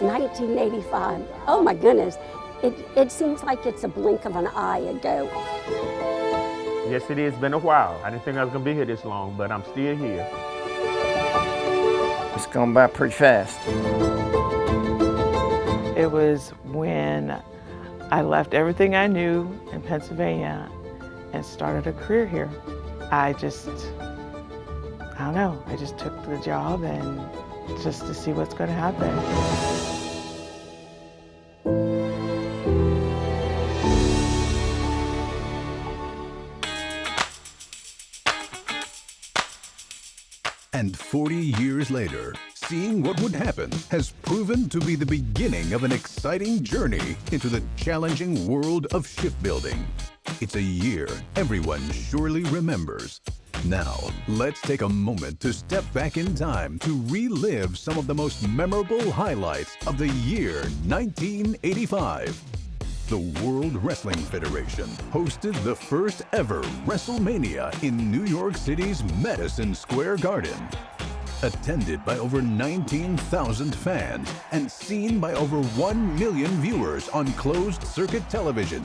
1985. Oh my goodness. It seems like it's a blink of an eye ago. Yes, it is. It's been a while. I didn't think I was going to be here this long, but I'm still here. It's gone by pretty fast. It was when I left everything I knew in Pennsylvania and started a career here. I don't know, I just took the job and just to see what's going to happen. And 40 years later, seeing what would happen has proven to be the beginning of an exciting journey into the challenging world of shipbuilding. It's a year everyone surely remembers. Now, let's take a moment to step back in time to relive some of the most memorable highlights of the year 1985. The World Wrestling Federation hosted the first ever WrestleMania in New York City's Madison Square Garden. Attended by over 19,000 fans and seen by over 1 million viewers on closed-circuit television.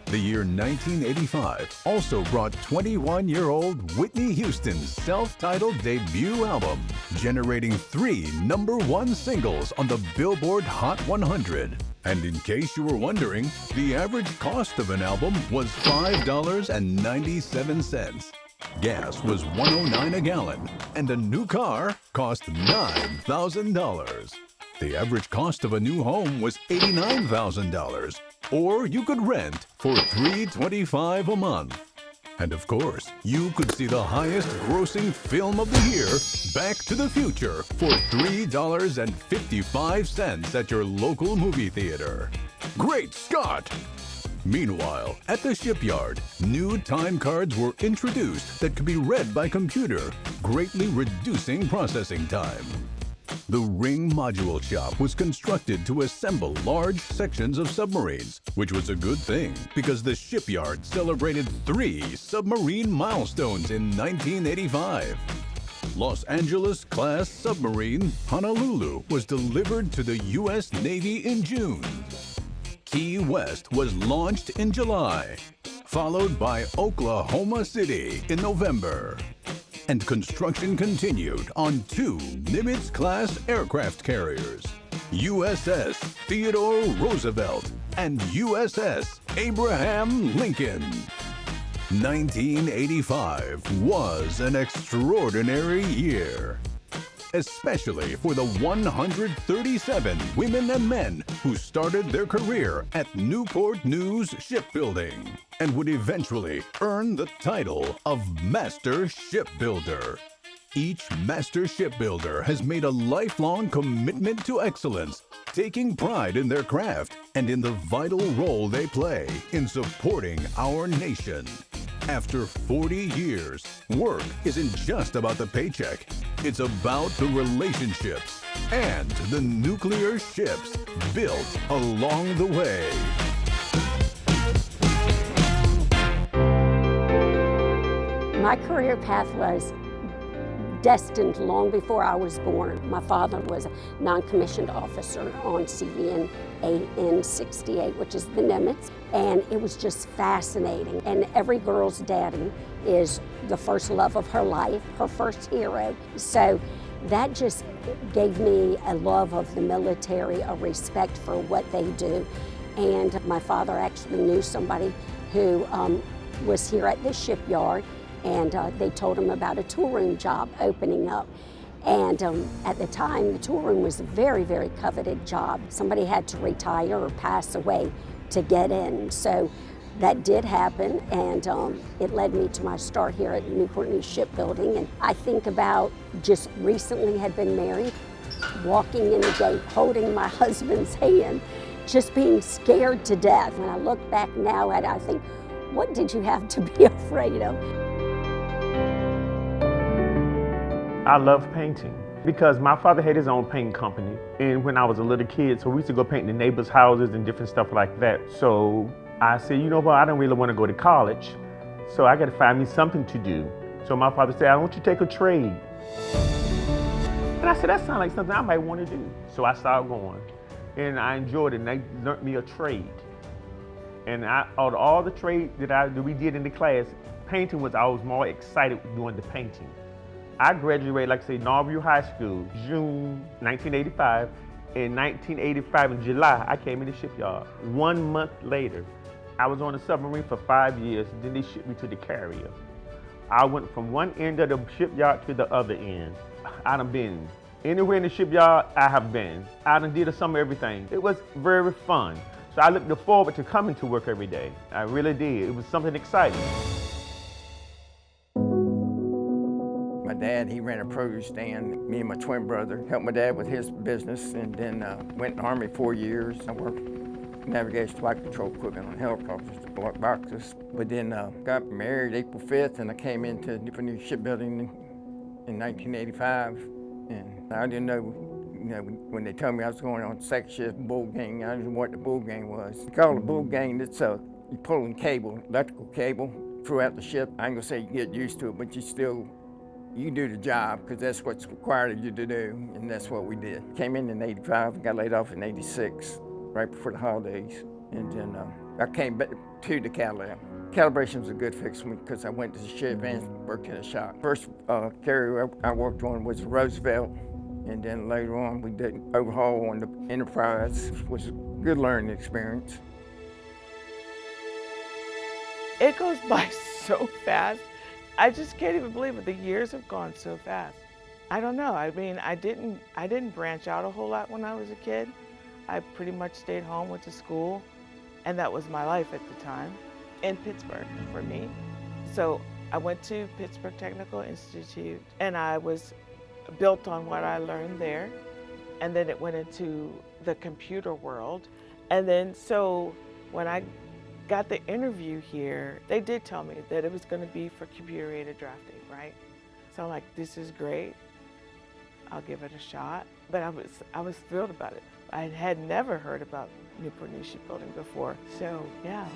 The year 1985 also brought 21-year-old Whitney Houston's self-titled debut album, generating 3 #1 singles on the Billboard Hot 100. And in case you were wondering, the average cost of an album was $5.97. Gas was $1.09 a gallon, and a new car cost $9,000. The average cost of a new home was $89,000, or you could rent for $325 a month. And of course, you could see the highest grossing film of the year, Back to the Future, for $3.55 at your local movie theater. Great Scott! Meanwhile, at the Shipyard, new time cards were introduced that could be read by computer, greatly reducing processing time. The Ring Module Shop was constructed to assemble large sections of submarines, which was a good thing because the Shipyard celebrated 3 submarine milestones in 1985. Los Angeles-class submarine Honolulu was delivered to the U.S. Navy in June. Key West was launched in July, followed by Oklahoma City in November. And construction continued on 2 Nimitz-class aircraft carriers, USS Theodore Roosevelt and USS Abraham Lincoln. 1985 was an extraordinary year, especially for the 137 women and men who started their career at Newport News Shipbuilding and would eventually earn the title of Master Shipbuilder. Each Master Shipbuilder has made a lifelong commitment to excellence, taking pride in their craft and in the vital role they play in supporting our nation. After 40 years, work isn't just about the paycheck. It's about the relationships and the nuclear ships built along the way. My career path was destined long before I was born. My father was a non-commissioned officer on CVN AN 68, which is the Nimitz, and it was just fascinating. And every girl's daddy is the first love of her life, her first hero. So that just gave me a love of the military, a respect for what they do. And my father actually knew somebody who was here at the shipyard, and they told him about a tool room job opening up. And at the time, the tool room was a very, very coveted job. Somebody had to retire or pass away to get in. So that did happen, and it led me to my start here at Newport News Shipbuilding. And I think about just recently had been married, walking in the gate, holding my husband's hand, just being scared to death. When I look back now at it, I think, what did you have to be afraid of? I love painting because my father had his own painting company. And when I was a little kid, so we used to go paint the neighbors' houses and different stuff like that. So I said, you know what, I don't really want to go to college, so I got to find me something to do. So my father said, why don't you take a trade? And I said, that sounds like something I might want to do. So I started going, and I enjoyed it, and they learned me a trade. And out of all the trade that we did in the class, painting I was more excited doing the painting. I graduated, like I say, Northview High School, June 1985. In 1985, in July, I came in the shipyard. 1 month later, I was on a submarine for 5 years, then they shipped me to the carrier. I went from one end of the shipyard to the other end. I done been anywhere in the shipyard, I have been. I done did some of everything. It was very fun. So I looked forward to coming to work every day. I really did. It was something exciting. My dad, he ran a produce stand. Me and my twin brother helped my dad with his business, and then went in the Army 4 years. I worked navigation flight control equipment on helicopters to block boxes. But then got married April 5th, and I came into Newport News Shipbuilding in 1985. And I didn't know, when they told me I was going on second shift bull gang, I didn't know what the bull gang was. They call it a bull gang. It's you pulling cable, electrical cable throughout the ship. I ain't gonna say you get used to it, but you do the job, because that's what's required of you to do, and that's what we did. Came in 85, got laid off in 86, right before the holidays, and then I came back to the Cadillac. Calibration was a good fix for me, because I went to the ship and worked in a shop. First carrier I worked on was Roosevelt, and then later on we did an overhaul on the Enterprise, which was a good learning experience. It goes by so fast. I just can't even believe it. The years have gone so fast. I don't know. I mean, I didn't branch out a whole lot when I was a kid. I pretty much stayed home, went to school, and that was my life at the time in Pittsburgh for me. So I went to Pittsburgh Technical Institute, and I was built on what I learned there. And then it went into the computer world. And then so when I got the interview here, they did tell me that it was going to be for computer-aided drafting, right? So I'm like, this is great. I'll give it a shot. But I was thrilled about it. I had never heard about Newport News Shipbuilding before. So yeah,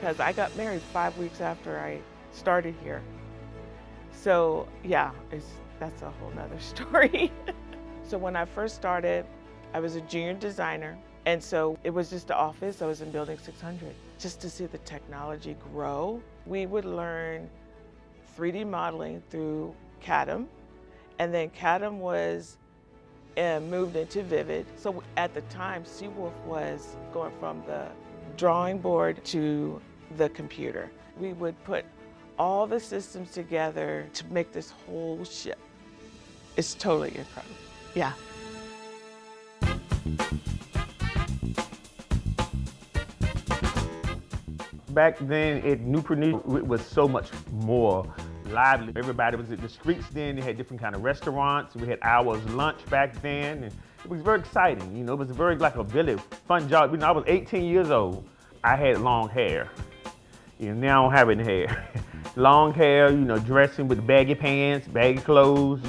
because I got married 5 weeks after I started here. So yeah, that's a whole nother story. So when I first started, I was a junior designer. And so it was just the office. I was in building 600. Just to see the technology grow, we would learn 3D modeling through CADM. And then CADM was moved into Vivid. So at the time, Seawolf was going from the drawing board to the computer. We would put all the systems together to make this whole ship. It's totally incredible. Yeah. Back then at Newport News, it was so much more lively. Everybody was at the streets then. They had different kind of restaurants. We had hours lunch back then, and it was very exciting. It was very like a really fun job. I was 18 years old. I had long hair. Now I don't have any hair. Long hair, dressing with baggy pants, baggy clothes,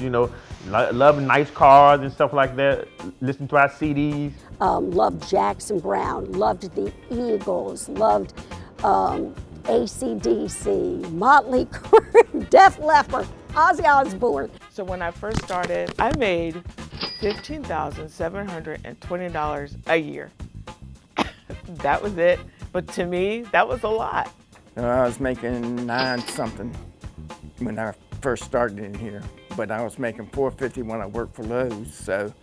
loving nice cars and stuff like that, listening to our CDs. Loved Jackson Brown, loved the Eagles, loved AC/DC, Motley Crue, Def Leppard, Ozzy Osbourne. So when I first started, I made $15,720 a year. That was it. But to me, that was a lot. I was making 9-something when I first started in here, but I was making $450 when I worked for Lowe's, so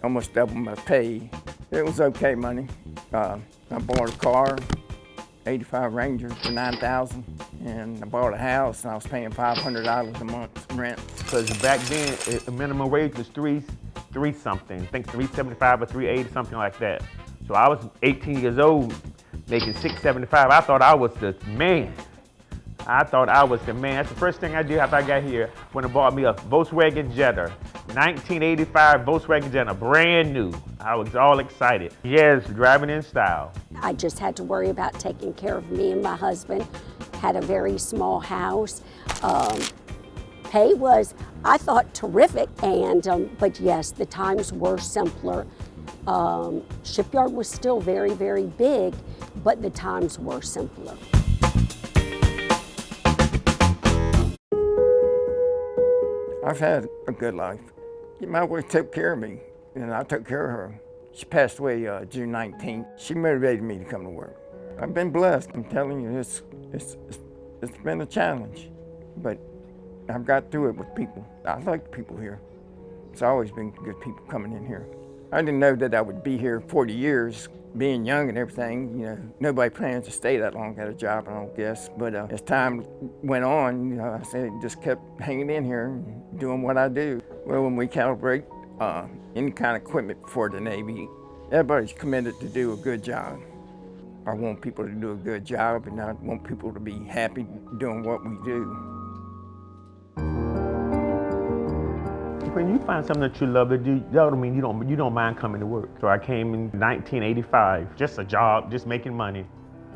almost double my pay. It was okay money. I bought a car, '85 Ranger for $9,000, and I bought a house, and I was paying $500 a month rent. Because back then, the minimum wage was three something. I think $3.75 or $3.80, something like that. So I was 18 years old, making $6.75. I thought I was the man. That's the first thing I did after I got here, when I bought me a Volkswagen Jetta, 1985 Volkswagen Jetta, brand new. I was all excited. Yes, driving in style. I just had to worry about taking care of me and my husband. Had a very small house. Pay was, I thought, terrific, but yes, the times were simpler. Shipyard was still very, very big, but the times were simpler. I've had a good life. My wife took care of me, and I took care of her. She passed away June 19th. She motivated me to come to work. I've been blessed. I'm telling you, it's been a challenge, but I've got through it with people. I like the people here. It's always been good people coming in here. I didn't know that I would be here 40 years, being young and everything. You know, nobody plans to stay that long at a job, I don't guess. But as time went on, you know, I said, just kept hanging in here and doing what I do. Well, when we calibrate any kind of equipment for the Navy, everybody's committed to do a good job. I want people to do a good job, and I want people to be happy doing what we do. When you find something that you love to do, that don't mean you don't mind coming to work. So I came in 1985, just a job, just making money.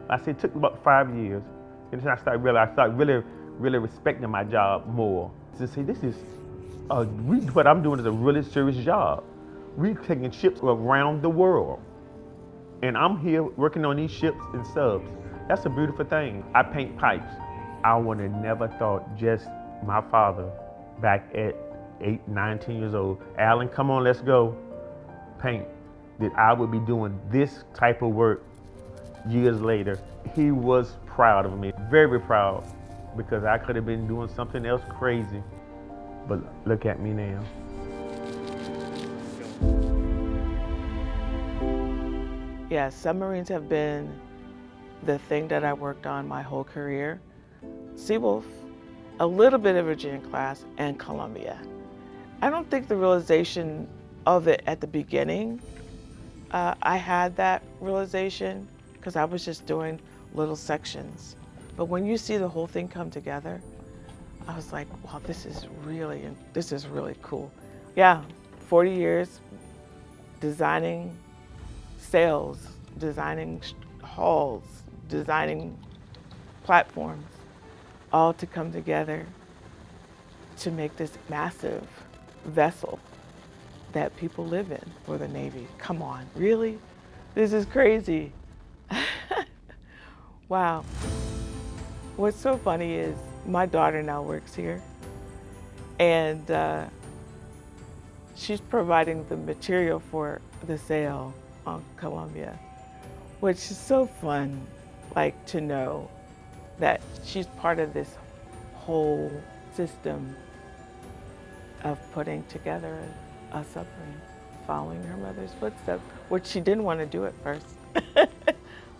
I said it took about 5 years, and then I started really respecting my job more. To say this is what I'm doing is a really serious job. We're taking ships around the world, and I'm here working on these ships and subs. That's a beautiful thing. I paint pipes. I would have never thought, just my father back at 8, 19 years old, Alan, come on, let's go paint, that I would be doing this type of work years later. He was proud of me, very proud, because I could have been doing something else crazy, but look at me now. Yeah, submarines have been the thing that I worked on my whole career. Seawolf, a little bit of Virginia class, and Columbia. I don't think the realization of it at the beginning, I had that realization because I was just doing little sections. But when you see the whole thing come together, I was like, wow, this is really cool. Yeah, 40 years designing sails, designing hulls, designing platforms, all to come together to make this massive vessel that people live in for the Navy. Come on, really? This is crazy. Wow. What's so funny is my daughter now works here, and she's providing the material for the sail on Columbia, which is so fun, like, to know that she's part of this whole system of putting together a submarine, following her mother's footsteps, which she didn't want to do at first.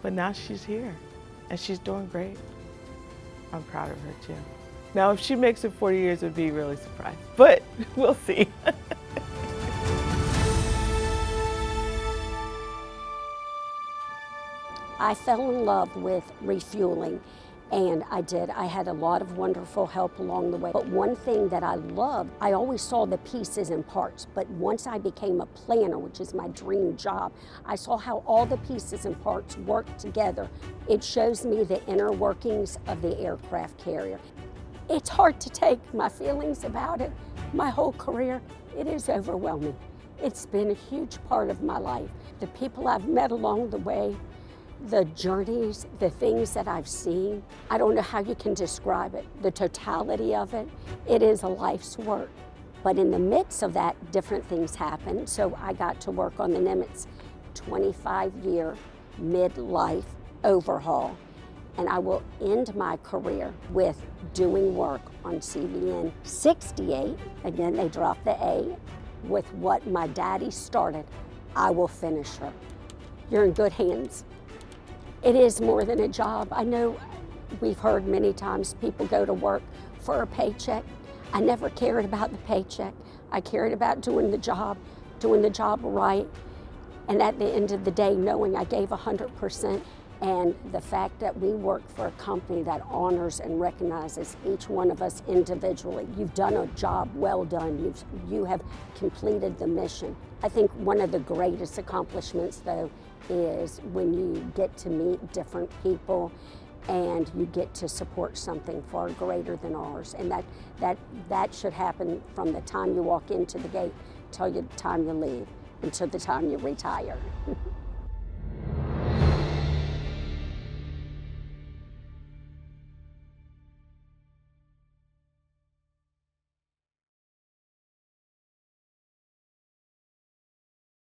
But now she's here, and she's doing great. I'm proud of her too. Now, if she makes it 40 years, it'd be really surprised, but we'll see. I fell in love with refueling, and I did. I had a lot of wonderful help along the way. But one thing that I loved, I always saw the pieces and parts, but once I became a planner, which is my dream job, I saw how all the pieces and parts work together. It shows me the inner workings of the aircraft carrier. It's hard to take my feelings about it. My whole career, it is overwhelming. It's been a huge part of my life. The people I've met along the way, the journeys, the things that I've seen, I don't know how you can describe it. The totality of it, it is a life's work. But in the midst of that, different things happen. So I got to work on the Nimitz 25-year midlife overhaul. And I will end my career with doing work on CVN 68. Again, they dropped the A. With what my daddy started, I will finish her. You're in good hands. It is more than a job. I know we've heard many times people go to work for a paycheck. I never cared about the paycheck. I cared about doing the job right. And at the end of the day, knowing I gave 100%, and the fact that we work for a company that honors and recognizes each one of us individually. You've done a job well done. You have completed the mission. I think one of the greatest accomplishments, though, is when you get to meet different people and you get to support something far greater than ours. And that should happen from the time you walk into the gate till the time you leave, until the time you retire.